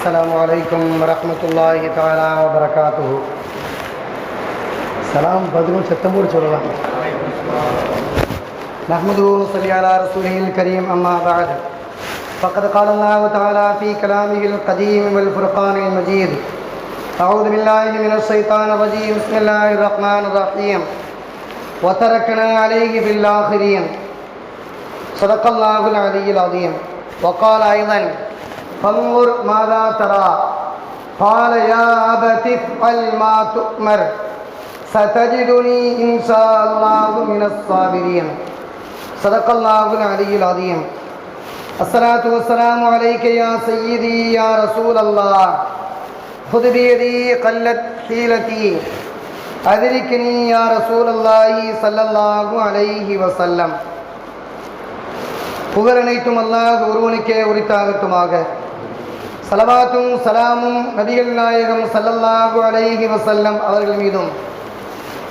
السلام عليكم ورحمة الله تعالى وبركاته. سلام بدرون ستمور چلوان نحمده ونصلي على رسوله الكريم. أما بعد فقد قال الله تعالى في كلامه القديم والفرقان المجيد: أعوذ بالله من الشيطان الرجيم. بسم الله الرحمن الرحيم. وتركنا عليه في الآخرين. صدق الله العلي العظيم. وقال أيضا: فانظر ماذا ترى قال يا أبت افعل ما تؤمر ستجدني إن شاء الله من الصابرين. صدق الله العلي العظيم. الصلاة والسلام عليك يا سيدي يا رسول الله. خذ بيدي قلت حيلتي أدركني يا رسول الله صلى الله عليه وسلم. புகழனைத்தும் அல்லாஹ் ஒருவனுக்கே உரித்தாகட்டுமாக. சலவாத்தும் சலாமும் நபிகள் நாயகம் ஸல்லல்லாஹு அலைஹி வஸல்லம் அவர்கள் மீதும்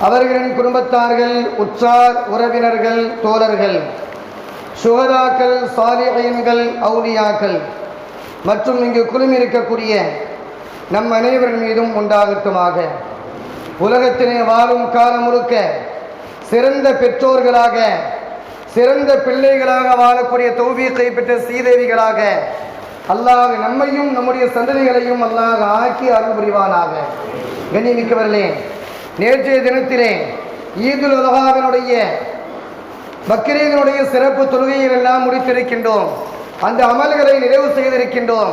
அவர்களின் குடும்பத்தார்கள், உற்றார் உறவினர்கள், தோழர்கள், சுஹதாக்கள், சாலிஹீன்கள், அவுலியாக்கள் மற்றும் இங்கு குழுமியிருக்கக்கூடிய நம் அனைவரின் மீதும் உண்டாகட்டுமாக. உலகத்திலே வாழும் காலம் முழுக்க சிறந்த பெற்றோர்களாக, சிறந்த பிள்ளைகளாக வாழக்கூடிய தௌஃபீக்கை பெற்ற சீதேவிகளாக அல்லாஹ் நம்மையும் நம்முடைய சந்ததிகளையும் அல்லாஹ் ஆக்கி அருள் புரிவானாக. கண்ணியமிக்கவர்களே, நேற்றைய தினத்திலே ஈதுல் அல்ஹாவினுடைய பக்ரீதினுடைய சிறப்பு தொழுகைகள் எல்லாம் முடித்திருக்கின்றோம். அந்த அமல்களை நிறைவு செய்திருக்கின்றோம்.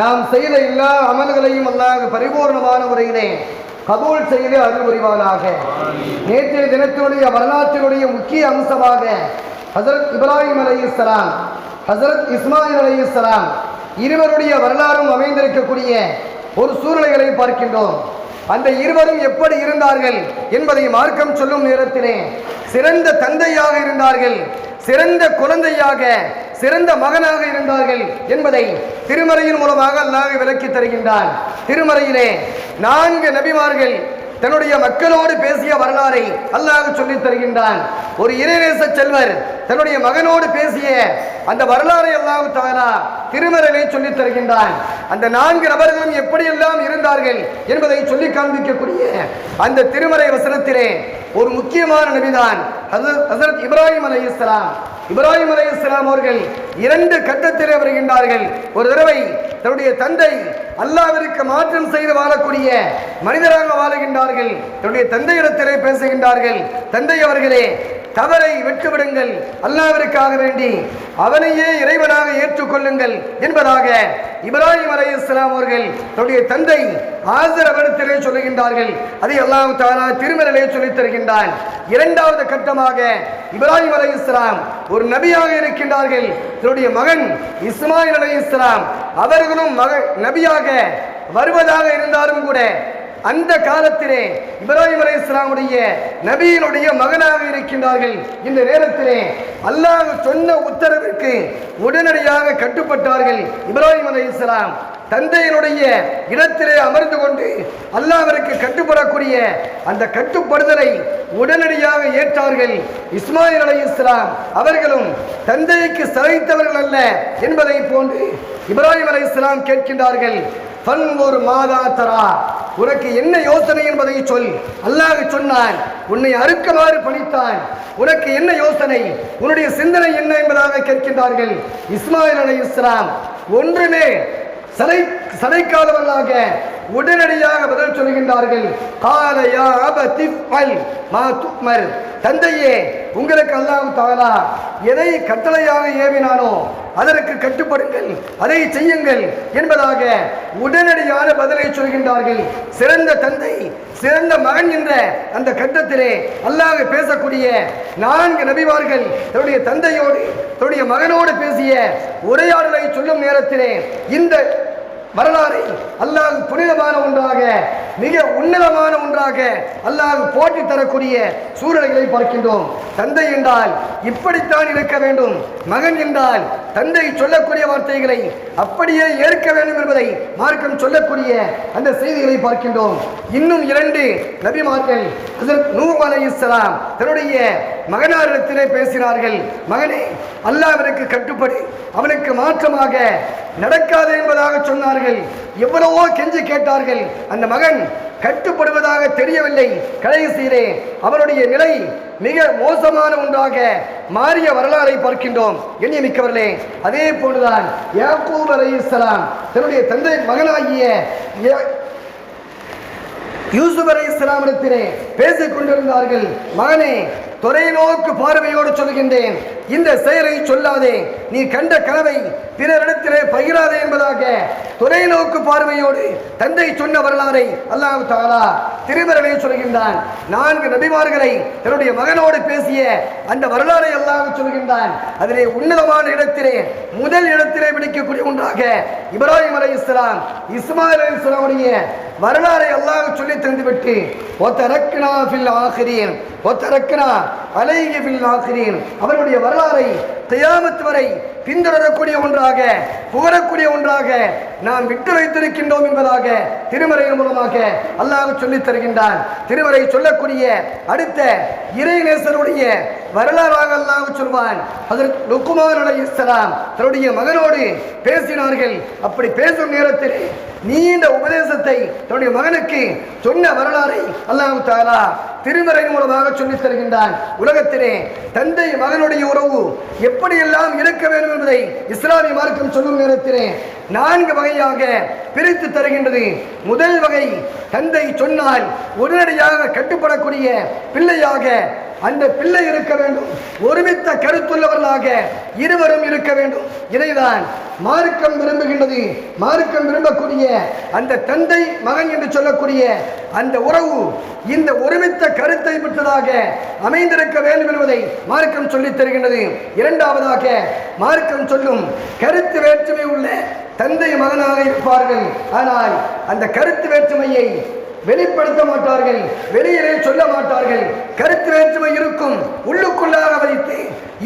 நாம் செய்த எல்லா அமல்களையும் அல்லாஹ் பரிபூர்ணமான முறையிலே கபூல் செய்து அருள் புரிவானாக. நேற்றைய தினத்தினுடைய வரலாற்றினுடைய முக்கிய அம்சமாக ஹஸரத் இப்ராஹிம் அலைஹிஸ்ஸலாம், ஹஸரத் இஸ்மாயில் அலைஹிஸ்ஸலாம் இருவருடைய வரலாறும் அமைந்திருக்கக்கூடிய ஒரு சூழ்நிலைகளை பார்க்கின்றோம். அந்த இருவரும் எப்படி இருந்தார்கள் என்பதை மார்க்கம் சொல்லும் நேரத்திலே சிறந்த தந்தையாக இருந்தார்கள், சிறந்த குழந்தையாக, சிறந்த மகனாக இருந்தார்கள் என்பதை திருமறையின் மூலமாக அல்லாஹ் விளக்கி தருகின்றான். திருமறையிலே 4 நபிமார்கள் தன்னுடைய மக்களோடு பேசிய வரலாறை அல்லாஹ் சொல்லித் தருகின்றான். ஒரு இறைநேச செல்வர் தன்னுடைய மகனோடு பேசிய அந்த வரலாறை அல்லாஹ் தஆலா திருமறையிலே சொல்லித் தருகின்றான். அந்த 4 நபர்களும் எப்படியெல்லாம் இருந்தார்கள் என்பதை சொல்லி காண்பிக்கக்கூடிய அந்த திருமறை வசனத்திலே ஒரு முக்கியமான நபிதான் ஹஸரத் இப்ராஹிம் அலைஹிஸ்ஸலாம். இப்ராஹிம் அலைஹிஸ்ஸலாம் அவர்கள் 2 கட்டத்திலே வருகின்றார்கள். ஒரு தடவை தன்னுடைய தந்தை அல்லாஹ்விற்கு மாற்றம் செய்து வாழக்கூடிய மனிதராக வாழுகின்றார்கள். தன்னுடைய தந்தையிடத்திலே பேசுகின்றார்கள்: தந்தை அவர்களே, தவறை விட்டுவிடுங்கள், அல்லாஹ்விற்காக வேண்டி அவனையே இறைவனாக ஏற்றுக்கொள்ளுங்கள் என்பதாக இப்ராஹிம் அலைஹிஸ்ஸலாம் அவர்கள் தன்னுடைய தந்தை ஆஸர் அவரிடத்திலே சொல்லுகின்றார்கள். அதை அல்லாஹ் தஆலா திருமறையிலே சொல்லித் தருகின்றான். 2வது கட்டமாக இப்ராஹிம் அலைஹிஸ்ஸலாம் ஒரு நபியாக இருக்கின்றார்கள். தன்னுடைய மகன் இஸ்மாயில் அலைஹிஸ்ஸலாம் அவர்களும் நபியாக வருவதாக இருந்தாலும் கூட அந்த காலத்திலே இப்ராஹிம் அலைஹிஸ்ஸலாமுடைய நபியினுடைய மகனாக இருக்கின்றார்கள். இந்த நேரத்திலே அல்லாஹ் சொன்ன உத்தரவிற்கு உடனடியாக கட்டுப்பட்டார்கள். இப்ராஹிம் அலைஹிஸ்ஸலாம் தந்தையினுடைய இடத்திலே அமர்ந்து கொண்டு அல்லாஹ்விற்கு கட்டுப்படக்கூடிய அந்த கட்டுப்படுதலை உடனடியாக ஏற்றார்கள். இஸ்மாயில் அலைஹிஸ்ஸலாம் அவர்களும் தந்தைக்கு சளைத்தவர்கள் அல்ல என்பதை போன்று இப்ராஹிம் அலைஹிஸ்ஸலாம் கேட்கின்றார்கள்: ஃபன்வர் மாதா தரா, உனக்கு என்ன யோசனை என்பதை சொல். அல்லாஹ் சொன்னான், உன்னை அறுக்குமாறு பணித்தான், உனக்கு என்ன யோசனை, உன்னுடைய சிந்தனை என்ன என்பதாக கேட்கின்றார்கள். இஸ்மாயில் அலைஹிஸ்ஸலாம் ஒன்றுமே சளைக்காதவர்களாக உடனடியாக பதில் சொல்கின்றார்கள்: கால யா அபதி ஃஅல் மா துமர், தந்தையே, உங்களுக்கு அல்லாஹ் தஆலா எதை கட்டளையாக ஏவினானோ அதற்கு கட்டுப்படுங்கள், அதை செய்யுங்கள் என்பதாக உடனடியான பதிலை சொல்கின்றார்கள். சிறந்த தந்தை, சிறந்த மகன் என்ற அந்த கட்டத்திலே அல்லாஹ் பேசக்கூடிய 4 நபிமார்கள் தன்னுடைய தந்தையோடு தன்னுடைய மகனோடு பேசிய உரையாடலை சொல்லும் நேரத்திலே இந்த வரலாறை அல்லாஹ் புனிதமான ஒன்றாக, மிக உன்னதமான ஒன்றாக அல்லாஹ் போற்றி தரக்கூடிய சூழ்நிலைகளை பார்க்கின்றோம். தந்தை என்றால் இப்படித்தான் இருக்க வேண்டும், மகன் என்றால் தந்தை சொல்லக்கூடிய வார்த்தைகளை அப்படியே ஏற்க வேண்டும் என்பதை மார்க்கம் சொல்லக்கூடிய அந்த செய்திகளை பார்க்கின்றோம். இன்னும் 2 நபிமார்கள் ஹஜ்ரத் நூஹ் அலைஹிஸ்ஸலாம் தன்னுடைய மகனாரிடத்திலே பேசினார்கள். மகனே, அல்லாஹ்விற்கு கட்டுப்படு, அவனுக்கு மாற்றமாக நடக்காது என்பதாக சொன்னார்கள். எவ்வளவோ கெஞ்சி கேட்டார்கள். அந்த மகன் கட்டுப்படுவதாக தெரியவில்லை. கடைசியிலே அவருடைய நிலை மிக மோசமான ஒன்றாக மாறிய வரலாறை பார்க்கின்றோம். எண்ணியமிக்கவர்களே, அதே போன்றுதான் யாக்கூப் அலைஹிஸ்ஸலாம் தன்னுடைய தந்தை மகனாகிய யூசுப் அலைஹிஸ்ஸலாமிடத்திலே பேசிக் கொண்டிருந்தார்கள். மகனே, தொலைநோக்கு பார்வையோடு சொல்கின்றேன், இந்த செயலை சொல்லாதே, நீ கண்ட கனவை பிறரிடத்திலே பகிராதே என்பதாக தொலைநோக்கு பார்வையோடு தந்தை சொன்ன வரலாறை அல்லாஹ் தஆலா திருமறையிலே சொல்கின்றான். 4 நபிமார்களை தன்னுடைய மகனோடு பேசிய அந்த வரலாறை அல்லாஹ் சொல்கின்றான். அதிலே உன்னதமான இடத்திலே முதல் இடத்திலே பிடிக்கக்கூடிய ஒன்றாக இப்ராஹிம் அலைஹிஸ்ஸலாம் இஸ்மாயில் அலைஹிஸ்ஸலாமுடைய வரலாறை அல்லாஹ் சொல்லி தந்துவிட்டு ஒத்தரக்னா ஃபில் ஆகிரீன் ஒத்தரக்னா அலைஹி ஃபில் ஆகிரீன் அவருடைய வரலாறை கியாமத் வரை பின்தொடரக்கூடிய ஒன்றாக புகழக்கூடிய ஒன்றாக நாம் விட்டு வைத்திருக்கின்றோம் என்பதாக திருமறையின் மூலமாக அல்லாஹ் சொல்லித் தருகின்றான். திருமறை சொல்லக்கூடிய அடுத்த இறைநேசருடைய வரலாறாக அல்லாஹ் சொல்வான். ஹஜ்ரத் லுக்மான் அலைஹிஸ்ஸலாம் தன்னுடைய மகனோடு பேசினார்கள். அப்படி பேசும் நேரத்தில் நீண்ட உபதேசத்தை தன்னுடைய மகனுக்கு சொன்ன வரலாறை அல்லாஹ் தஆலா திருமறையின் மூலமாக சொல்லித் தருகின்றான். உலகத்திலே தந்தை மகனுடைய உறவு எப்படியெல்லாம் இருக்க வேண்டும் என்பதை இஸ்லாமிய மார்க்கம் சொல்லும் நேரத்திலே 4 வகையாக பிரித்து தருகின்றது. முதல் வகை, தந்தை சொன்னால் உடனடியாக கட்டுப்படக்கூடிய பிள்ளையாக அந்த பிள்ளை இருக்க வேண்டும். ஒருமித்த கருத்துள்ளவர்களாக இருவரும் இருக்க வேண்டும். இதைதான் மார்க்கம் விரும்புகின்றது. மார்க்கம் விரும்பக்கூடிய அந்த தந்தை மகன் என்று சொல்லக்கூடிய அந்த உறவு இந்த ஒருமித்த கருத்தை பெற்றதாக அமைந்திருக்க வேண்டும் என்பதை மார்க்கம் சொல்லித் தருகின்றது. இரண்டாவதாக, மார்க்கம் சொல்லும் கருத்து வேற்றுமை உள்ள தந்தை மகனாக இருப்பார்கள். ஆனால் அந்த கருத்து வேற்றுமையை வெளிப்படுத்த மாட்டார்கள், வெளியிலே சொல்ல மாட்டார்கள். கருத்து வேற்றுமை இருக்கும், உள்ளுக்குள்ளாக வைத்து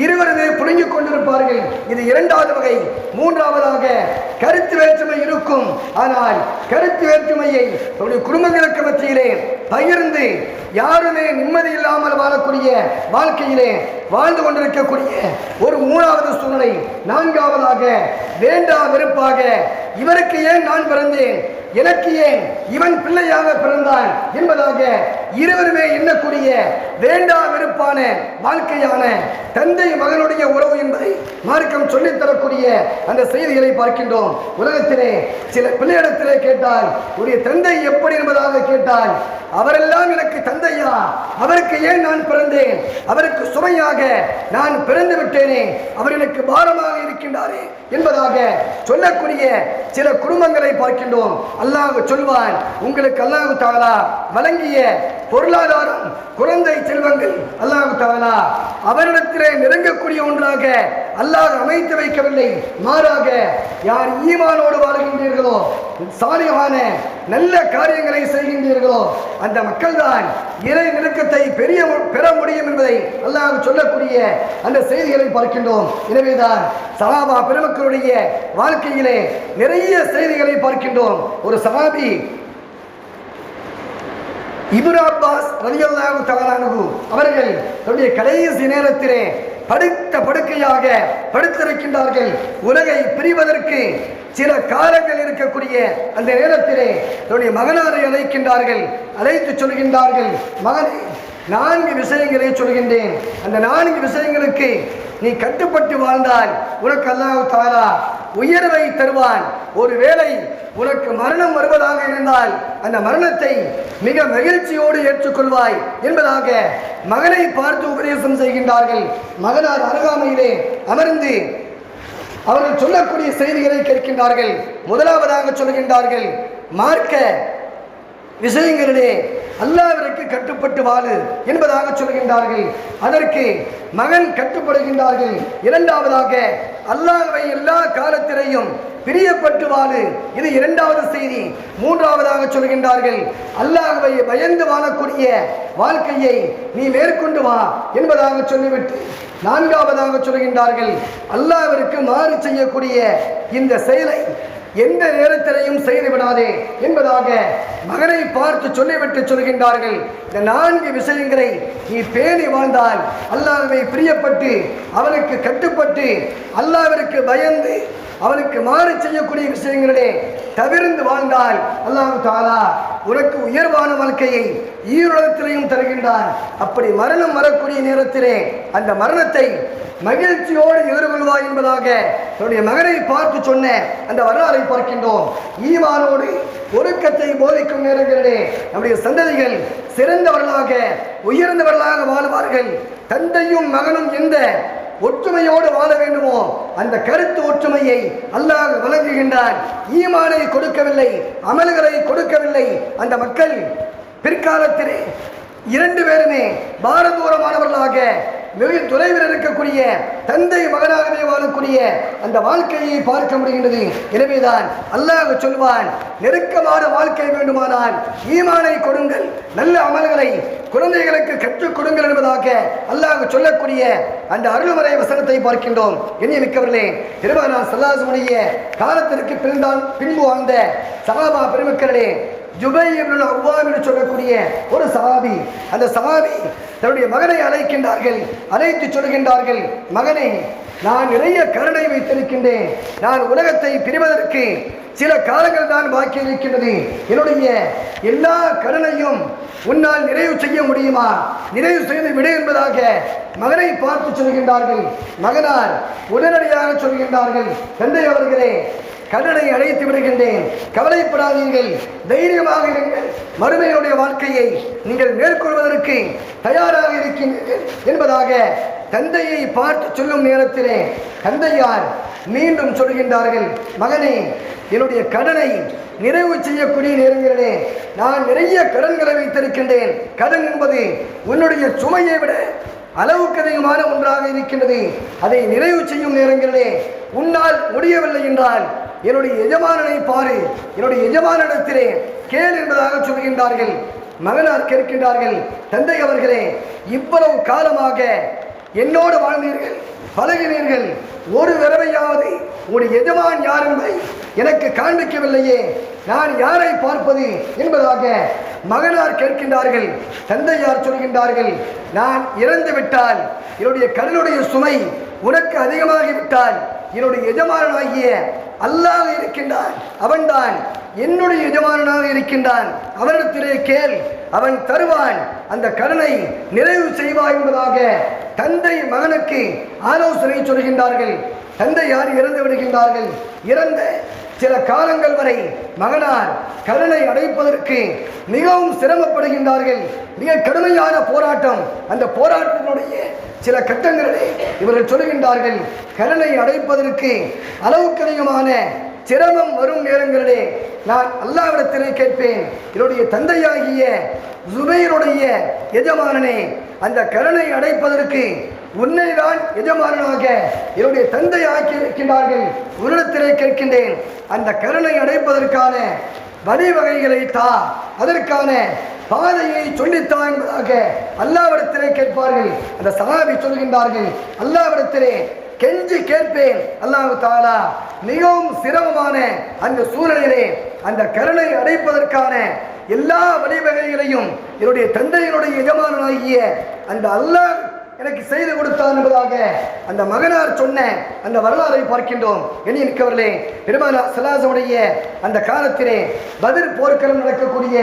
இருவருமே புரிஞ்சிக் கொண்டிருப்பார்கள். இது இரண்டாவது வகை. மூன்றாவதாக, கருத்து வேற்றுமை இருக்கும், ஆனால் கருத்து வேற்றுமையை தன்னுடைய குடும்பங்களுக்கு மத்தியிலே பகிர்ந்து யாருமே நிம்மதி இல்லாமல் வாழக்கூடிய வாழ்க்கையிலே வாழ்ந்து கொண்டிருக்கக்கூடிய ஒரு மூணாவது சூழ்நிலை. நான்காவதாக, வேண்டா வெறுப்பாக இவருக்கு ஏன் நான் பிறந்தேன், எனக்கு ஏன் இவன் பிள்ளையாக பிறந்தான் என்பதாக இருவருமே எண்ணக்கூடிய வேண்டா வெறுப்பான வாழ்க்கையான தந்தை மகனுடைய உறவு என்பதை மார்க்கம் சொல்லித்தரக்கூடிய அந்த செய்திகளை பார்க்கின்றோம். உலகத்திலே சில பிள்ளையிடத்திலே கேட்டால் உடைய தந்தை எப்படி என்பதாக கேட்டால், அவரெல்லாம் எனக்கு தந்தையா, அவருக்கு ஏன் நான் பிறந்தேன், அவருக்கு சுமையாக நான் பிறந்து விட்டேனே, அவர் எனக்கு பாரமாக இருக்கின்றாரே என்பதாக சொல்லக்கூடிய சில குடும்பங்களை பார்க்கின்றோம். அல்லாஹ் சொல்வான், உங்களுக்கு அல்லாஹ் தஆலா வழங்கிய பொருளாதாரம், குழந்தை செல்வங்கள் அல்லாஹ் தஆலா அவரிடத்திலே நெருங்கக்கூடிய ஒன்றாக அல்லாஹ் அமைத்து வைக்கவில்லை. மாறாக யார் ஈமானோடு வாழ்கின்றீர்களோ, சாலிகான நல்ல காரியங்களை செய்கின்றீர்களோ, அந்த மக்கள் தான் இறை நெருக்கத்தை பெற முடியும் என்பதை அல்லாஹ் சொல்லக்கூடிய அந்த செய்திகளை பார்க்கின்றோம். எனவேதான் சஹாபா பெருமக்களுடைய வாழ்க்கையிலே நிறைய செய்திகளை பார்க்கின்றோம். ஒரு சஹாபி இப்னு அப்பாஸ் ரலியல்லாஹு தஆலா அன்ஹு அவர்கள் தன்னுடைய கடைசி நேரத்திலே படுக்கையாக படுத்திருக்கின்றார்கள். உலகை பிரிவதற்கு சில காலங்கள் இருக்கக்கூடிய அந்த நேரத்திலே தன்னுடைய மகனாரை அழைக்கின்றார்கள். அழைத்து சொல்கின்றார்கள், மகனே, 4 விஷயங்களை சொல்கின்றேன். அந்த 4 விஷயங்களுக்கு நீ கட்டுப்பட்டு வாழ்ந்தால் உனக்கு அல்லாஹ் தஆலா உயர்வை தருவான். ஒருவேளை உனக்கு மரணம் வருவதாக இருந்தால் அந்த மரணத்தை மிக மகிழ்ச்சியோடு ஏற்றுக்கொள்வாய் என்பதாக மகனை பார்த்து உபதேசம் செய்கின்றார்கள். மகனார் அருகாமையிலே அமர்ந்து அவர்கள் சொல்லக்கூடிய செய்திகளை கேட்கின்றார்கள். முதலாவதாக சொல்கின்றார்கள், மார்க்க விஷயங்களிலே அல்லாஹ்விற்கு கட்டுப்பட்டு வாழு என்பதாக சொல்கின்றார்கள். அதற்கு மகன் கட்டுப்படுகின்றார்கள். இரண்டாவதாக, அல்லாஹ்வை எல்லா காலத்திலேயும் பிரியப்பட்டு வாழு. இது இரண்டாவது செய்தி. மூன்றாவதாக சொல்கின்றார்கள், அல்லாஹ்வை பயந்து வாழக்கூடிய வாழ்க்கையை நீ மேற்கொண்டு வா என்பதாக சொல்லிவிட்டு நான்காவதாக சொல்கின்றார்கள், அல்லாஹ்விற்கு மாறு செய்யக்கூடிய இந்த செயலை எந்த நேரத்திலையும் செய்து விடாதே என்பதாக மகனை பார்த்து சொல்லிவிட்டு சொல்கின்றார்கள், இந்த 4 விஷயங்களை நீ பேணி வாழ்ந்தால், அல்லாஹ்வை பிரியப்பட்டு அவனுக்கு கட்டுப்பட்டு அல்லாஹ்விற்கு பயந்து அவனுக்கு மாறு செய்யக்கூடிய விஷயங்களிலே தவிர்ந்து வாழ்ந்தால் அல்லாஹ் தஆலா உனக்கு உயர்வான வாழ்க்கையை ஈருலகத்திலையும் தருகின்றான். அப்படி மரணம் வரக்கூடிய நேரத்திலே அந்த மரணத்தை மகிழ்ச்சியோடு எதிர்கொள்வாய் என்பதாக தன்னுடைய மகனை பார்த்து சொன்ன அந்த வரலாறை பார்க்கின்றோம். ஈமானோடு ஒழுக்கத்தை போதிக்கும் நேரங்களிலே நம்முடைய சந்ததிகள் சிறந்தவர்களாக உயர்ந்தவர்களாக வாழ்வார்கள். தந்தையும் மகனும் எந்த ஒற்றுமையோடு வாழ வேண்டுமோ அந்த கருத்து ஒற்றுமையை அல்லாஹ் வழங்குகின்றான். ஈமானை கொடுக்கவில்லை, அமல்களை கொடுக்கவில்லை. அந்த மக்கள் பிற்காலத்திலே 2 பேருமே பாரதூரமானவர்களாக வெகு தொலைவில் இருக்கக்கூடிய தந்தை மகனாகவே வாழக்கூடிய அந்த வாழ்க்கையை பார்க்க முடிகின்றது. எனவேதான் அல்லாஹ் சொல்வான், நெருக்கமான வாழ்க்கை வேண்டுமானால் ஈமானை கொடுங்கள், நல்ல அமல்களை குழந்தைகளுக்கு கற்றுக் கொடுங்கள் என்பதாக அல்லாஹ் சொல்லக்கூடிய அந்த அருள்மறை வசனத்தை பார்க்கின்றோம். எண்ணியமிக்கவர்களே, பெருமானார் ஸல்லல்லாஹு அலைஹி வஸல்லம் காலத்திற்கு பின்பு வாழ்ந்த சஹாபா பெருமக்களே, ஜுபை இப்னு அவ்வாம் என்று சொல்லக்கூடிய ஒரு சஹாபி, அந்த சஹாபி தன்னுடைய மகனை அழைக்கின்றார்கள். அழைத்து சொல்கின்றார்கள், மகனே, நான் நிறைய கருணை வைத்திருக்கின்றேன். நான் உலகத்தை பிரிவதற்கு சில காலங்கள் தான் பாக்கி இருக்கின்றது. என்னுடைய எல்லா கருணையும் உன்னால் நிறைவு செய்ய முடியுமா? நிறைவு செய்து விடு என்பதாக மகனை பார்த்து சொல்கின்றார்கள். மகனார் உடனடியாக சொல்கின்றார்கள், தந்தை அவர்களே, கடனை அழைத்து விடுகின்றேன், கவலைப்படாதீர்கள், தைரியமாக இருங்கள், மறுமையுடைய வாழ்க்கையை நீங்கள் மேற்கொள்வதற்கு தயாராக இருக்கின்றீர்கள் என்பதாக தந்தையை பார்த்து சொல்லும் நேரத்திலே தந்தையார் மீண்டும் சொல்கின்றார்கள், மகனே, என்னுடைய கடனை நிறைவு செய்யக்கூடிய நேரங்களிலே நான் நிறைய கடன்களை வைத்திருக்கின்றேன். கடன் என்பது உன்னுடைய சுமையை விட அளவுக்கு அதிகமான ஒன்றாக இருக்கின்றது. அதை நிறைவு செய்யும் நேரங்களிலே உன்னால் முடியவில்லை என்றால் என்னுடைய எஜமானனை பாரு, என்னுடைய எஜமானிடத்திலே கேள் என்பதாக சொல்கின்றார்கள். மகனார் கேட்கின்றார்கள், தந்தை அவர்களே, இவ்வளவு காலமாக என்னோடு வாழ்ந்தீர்கள், பழகினீர்கள், ஒரு தடவையாவது உங்களுடைய எஜமான் யார் என்பதை எனக்கு காண்பிக்கவில்லையே, நான் யாரை பார்ப்பது என்பதாக மகனார் கேட்கின்றார்கள். தந்தையார் சொல்கின்றார்கள், நான் இறந்து விட்டால் என்னுடைய கடனுடைய சுமை உனக்கு அதிகமாகிவிட்டால் என்னுடைய எஜமானாகிய அல்லாஹ் இருக்கின்றான், அவன்தான் என்னுடைய எஜமானாக இருக்கின்றான், அவனிடத்திலே கேள், அவன் தருவான், அந்த கடனை நிறைவு செய்வாய் என்பதாக தந்தை மகனுக்கு ஆலோசனை சொல்கின்றார்கள். தந்தையார் இறந்து விடுகின்றார்கள். இறந்த சில காலங்கள் வரை மகனார் கடனை அடைப்பதற்கு மிகவும் சிரமப்படுகின்றார்கள். மிக கடுமையான போராட்டம். அந்த போராட்டத்தினுடைய சில கட்டங்களிலே இவர்கள் சொல்கின்றார்கள், கடனை அடைப்பதற்கு அளவுக்கு அதிகமான சிரமம் வரும் நேரங்களிலே நான் அல்லாஹ்விடத்திலே கேட்பேன், என்னுடைய தந்தையாகிய ஜுபைருடைய எஜமானனே, அந்த கடனை அடைப்பதற்கு உன்னை தான் எஜமானனாக என்னுடைய தந்தை ஆக்கி இருக்கின்றார்கள், உன்னிடத்திலே கேட்கின்றேன், அந்த கடனை அடைப்பதற்கான வழிவகைகளை தா, அதற்கான பாதையை சொல்லித்தா என்பதாக அல்லாஹ்விடத்திலே கேட்பார்கள். அந்த சஹாபி சொல்கின்றார்கள், அல்லாஹ்விடத்திலே கெஞ்சி கேட்பேன், அல்லாஹ் தஆலா மிகவும் சிரமமான அந்த சூழலிலே அந்த கடனை அடைப்பதற்கான எல்லா வழிவகைகளையும் என்னுடைய தந்தையினுடைய எஜமானனாகிய அந்த அல்லாஹ் எனக்கு செய்து கொடுத்தான் என்பதாக அந்த மகனார் சொன்ன அந்த வரலாறை பார்க்கின்றோம். எண்ணிக்கவர்களே, பெருமானார் ஸல்லல்லாஹு அலைஹி வஸல்லம் அந்த காலத்திலே பத்ர் போர்க்களம் நடக்கக்கூடிய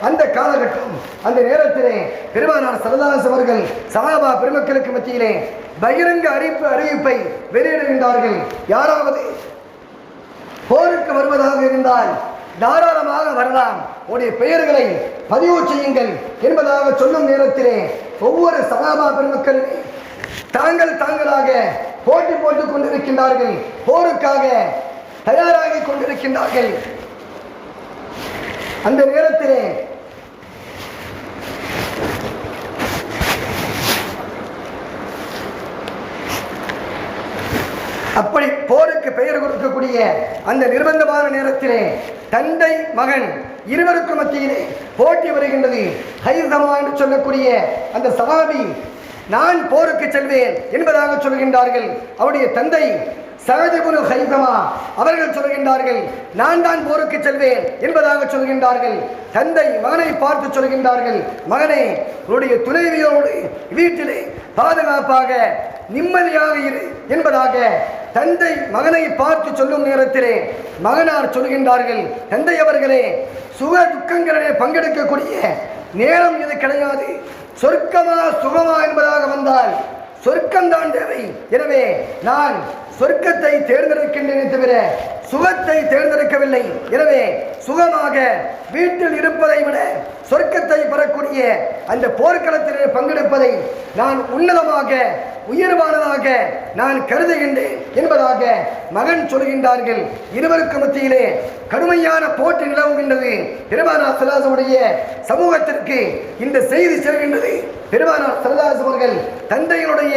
அந்த காலகட்டம், அந்த நேரத்திலே பெருமானார் ஸல்லல்லாஹு அலைஹி வஸல்லம் அவர்கள் சஹாபா பெருமக்களுக்கு மத்தியிலே பகிரங்க அறிவிப்பை வெளியிடுகின்றார்கள். யாராவது போருக்கு வருவதாக இருந்தால் தாராளமாக வரலாம், உடைய பெயர்களை பதிவு செய்யுங்கள் என்பதாக சொல்லும் நேரத்திலே ஒவ்வொரு சஹாபா பெருமக்கள் தாங்களாக போட்டி போட்டுக் கொண்டிருக்கின்றார்கள், போருக்காக தயாராகி கொண்டிருக்கின்றார்கள். அந்த நேரத்திலே அப்படி போருக்கு பெயர் கொடுக்கக்கூடிய அந்த நிர்பந்தமான நேரத்திலே தந்தை மகன் இருவருக்கும் மத்தியிலே போட்டி வருகின்றது. ஹைதமா என்று சொல்லக்கூடிய அந்த சஹாபி நான் போருக்கு செல்வேன் என்பதாக சொல்கின்றார்கள். அவருடைய தந்தை சஅத் இப்னு ஹைதமா அவர்கள் சொல்கின்றார்கள் நான் தான் போருக்கு செல்வேன் என்பதாக சொல்கின்றார்கள். தந்தை மகனை பார்த்து சொல்கின்றார்கள், மகனே, உன்னுடைய துணைவியோடு வீட்டிலே பாதுகாப்பாக நிம்மதியாக இரு என்பதாக தந்தை மகனை பார்த்து சொல்லும் நேரத்திலே மகனார் சொல்கின்றார்கள், தந்தை அவர்களே, சுக துக்கங்களிலே பங்கெடுக்கக்கூடிய நேரம் இது கிடையாது. சொர்க்கமா சுகமா என்பதாக வந்தால் சொர்க்கம்தான் தேவை. எனவே நான் சொர்க்கத்தை தேர்ந்தெடுக்கின்றேன் தவிர சுகத்தை தேர்ந்தெடுக்கவில்லை. எனவே சுகமாக வீட்டில் இருப்பதை விட சொர்க்கத்தை பெறக்கூடிய அந்த போர்க்களத்திலே பங்கெடுப்பதை நான் உன்னதமாக உயர்வானதாக நான் கருதுகின்றேன் என்பதாக மகன் சொல்கின்றார்கள். இருவருக்கு மத்தியிலே கடுமையான போட்டி நிலவுகின்றது. பெருமானார் ஸல்லல்லாஹு அலைஹி வஸல்லம் சமூகத்திற்கு இந்த செய்தி செல்கின்றது. பெருமானார் ஸல்லல்லாஹு அலைஹி வஸல்லம் அவர்கள் தந்தையினுடைய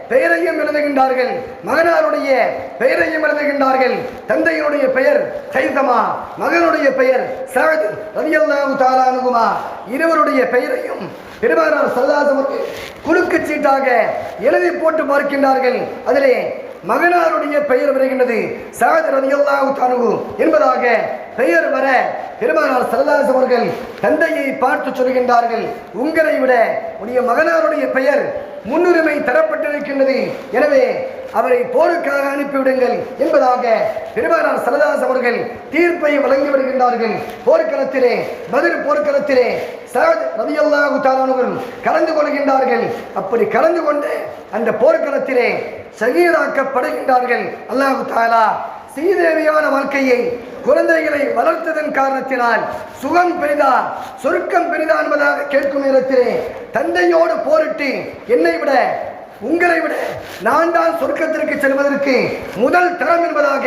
பெயரையும் எழுதுகின்றார்கள், மகனாருடைய பெயரையும் எழுதுகின்றார்கள். தந்தையினுடைய பெயர் ஹைதமா, மகனுடைய பெயர் சஅத் ரலியல்லாஹு தஆலா அன்ஹுமா. இருவருடைய பெயரையும் பெருமானார் ஸல்லல்லாஹு அலைஹி வஸல்லம் குலுக்கு சீட்டாக எழுதி போட்டு பார்க்கின்றார்கள். அதிலே மகனாருடைய பெயர் வருகின்றது, சஅத் ரலியல்லாஹு தஆலா என்பதாக பெயர் வர பெருமானார் ஸல்லல்லாஹு அலைஹி வஸல்லம் அவர்கள் தந்தையை பார்த்து சொல்கின்றார்கள், உங்களை விட உடைய மகனாருடைய பெயர் முன்னுரிமை தரப்பட்டிருக்கின்றது. எனவே அவரை போருக்காக அனுப்பிவிடுங்கள் என்பதாக பெருமானார் ஸல்லல்லாஹு அலைஹி வஸல்லம் அவர்கள் தீர்ப்பை வழங்கி வருகின்றார்கள். போர்க்களத்திலே பத்ர் போர்க்களத்திலே சஅத் ரலியல்லாஹு தஆலா அவர்கள் கலந்து கொள்கின்றார்கள். அப்படி கலந்து கொண்டு அந்த போர்க்களத்திலே ஷஹீதாக்கப்படுகின்றார்கள். அல்லாஹ் தஆலா சீதேவியான வாழ்க்கையை குழந்தைகளை வளர்த்ததன் காரணத்தினால் சுகம் பெரிதா சொர்க்கம் பெரிதா என்பதாக கேட்கும் நேரத்திலே தந்தையோடு போரிட்டு என்னை விட உங்களை விட நான் தான் சொர்க்கத்திற்கு செல்வதற்கு முதல் தரம் என்பதாக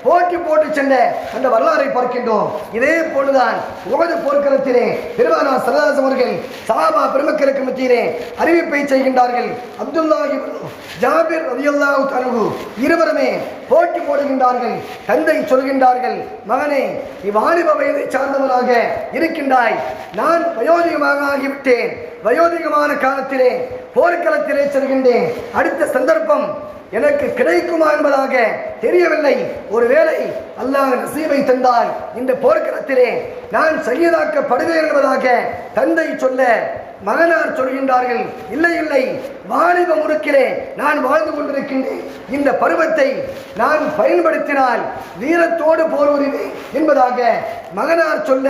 போட்டி போட்டு சென்ற அந்த வரலாறை பார்க்கின்றோம். இதே போன்றுதான் உஹது போர்க்களத்திலே பெருமானார் ஸல்லல்லாஹு அலைஹி வஸல்லம் அவர்கள் சஹாபா பெருமக்களுக்கு மத்தியிலே அறிவிப்பை செய்கின்றார்கள். அப்துல்லாஹ் இப்னு ஜாபிர் ரலியல்லாஹு தஆலா இருவருமே போட்டி போடுகின்றார்கள். தந்தை சொல்கின்றார்கள், மகனே, நீ வாலிப வயதை சார்ந்தவனாக இருக்கின்றாய், நான் வயோதிகமாக ஆகிவிட்டேன். வயோதிகமான காலத்திலே போர்க்களத்திலே செல்கின்றேன். அடுத்த சந்தர்ப்பம் எனக்கு கிடைக்குமா என்பதாக தெரியவில்லை. ஒருவேளை அல்லாஹ் நசீபை தந்தால் இந்த போர்க்களத்திலே நான் ஷஹீதாக்கப்படுவேன் என்பதாக தந்தை சொல்ல மகனார் சொல்கின்றார்கள், இல்லை இல்லை, வாலிப முறுக்கிலே நான் வாழ்ந்து கொண்டிருக்கின்றேன். இந்த பருவத்தை நான் பயன்படுத்தினால் வீரத்தோடு போர் புரிவேன் என்பதாக மகனார் சொல்ல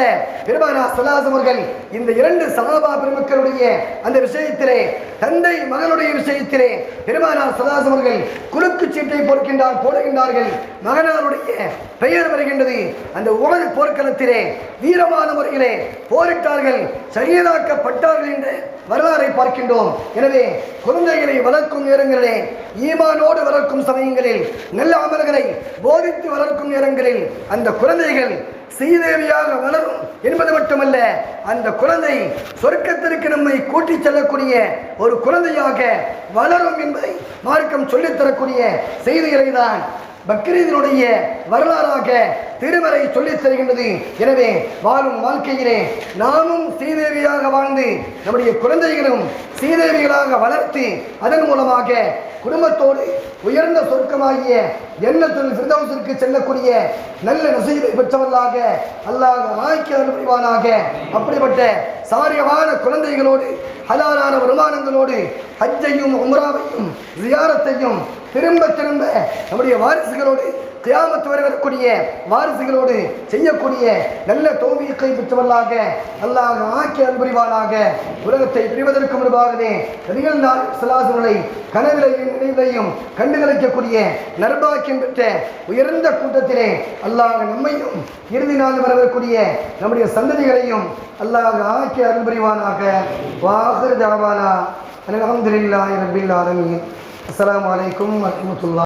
பெருமானார் ஸல்லல்லாஹு அலைஹி வஸல்லம் அவர்கள் இந்த இரண்டு சஹாபா பெருமக்களுடைய அந்த விஷயத்திலே தந்தை மகனுடைய விஷயத்திலே பெருமானார் ஸல்லல்லாஹு அலைஹி வஸல்லம் அவர்கள் குலுக்கு சீட்டை போடுகின்றார்கள். மகனாருடைய பெயர் வருகின்றது. அந்த உஹது போர்க்களத்திலே வீரமான முறையிலே போரிட்டார்கள், ஷஹீதாக்கப்பட்டார்கள் என்ற வரலாறை பார்க்கின்றோம். எனவே குழந்தைகளை வளர்க்கும் நேரங்களிலே ஈமானோடு வளர்க்கும் சமயங்களில் நல்ல அமல்களை போதித்து வளர்க்கும் நேரங்களில் அந்த குழந்தைகள் சீதேவியாக வளரும் என்பது மட்டுமல்ல, அந்த குழந்தை சொர்க்கத்திற்கு நம்மை கூட்டிச் செல்லக்கூடிய ஒரு குழந்தையாக வளரும் என்பதை மார்க்கம் சொல்லித்தரக்கூடிய செய்திகளை தான் பக்ரீதினுடைய வரலாறாக திருமறை சொல்லித் தருகின்றது. எனவே வாழும் வாழ்க்கையிலே நாமும் சீதேவியாக வாழ்ந்து நம்முடைய குழந்தைகளும் சீதேவிகளாக வளர்த்து அதன் மூலமாக குடும்பத்தோடு உயர்ந்த சொர்க்கமாகிய ஜன்னத்துல் ஃபிர்தௌஸிற்கு செல்லக்கூடிய நல்ல நசீபை பெற்றவர்களாக அல்லாஹ் ஆக்கி அருள் புரிவானாக. அப்படிப்பட்ட சாரியமான குழந்தைகளோடு ஹலாலான வருமானங்களோடு ஹஜ்ஜையும் உம்ராவையும் ஜியாரத்தையும் திரும்ப திரும்ப நம்முடைய வாரிசுகளோடு கியாமத் வரை வரக்கூடிய வாரிசுகளோடு செய்யக்கூடிய நல்ல தௌஃபீக்கை பெற்றவர்களாக அல்லாஹ் ஆக்கி அருள் புரிவானாக. உலகத்தை பிரிவதற்கு முன்பாகவே நபிகள் நாயகம் ஸல்லல்லாஹு அலைஹி வஸல்லம் கனவிலையும் நினைவிலையும் கண்டுகளிக்கக்கூடிய நற்பாக்கியம் பெற்ற உயர்ந்த கூட்டத்திலே அல்லாஹ் நம்மையும் இறுதி நாள் வரக்கூடிய நம்முடைய சந்ததிகளையும் அல்லாஹ் ஆக்கி அருள் புரிவானாக. வாஹிர் தஅவானா அல்ஹம்துலில்லாஹி ரப்பில் ஆலமீன். அஸ்ஸலாமு அலைக்கும் வரஹ்மத்துல்லாஹி.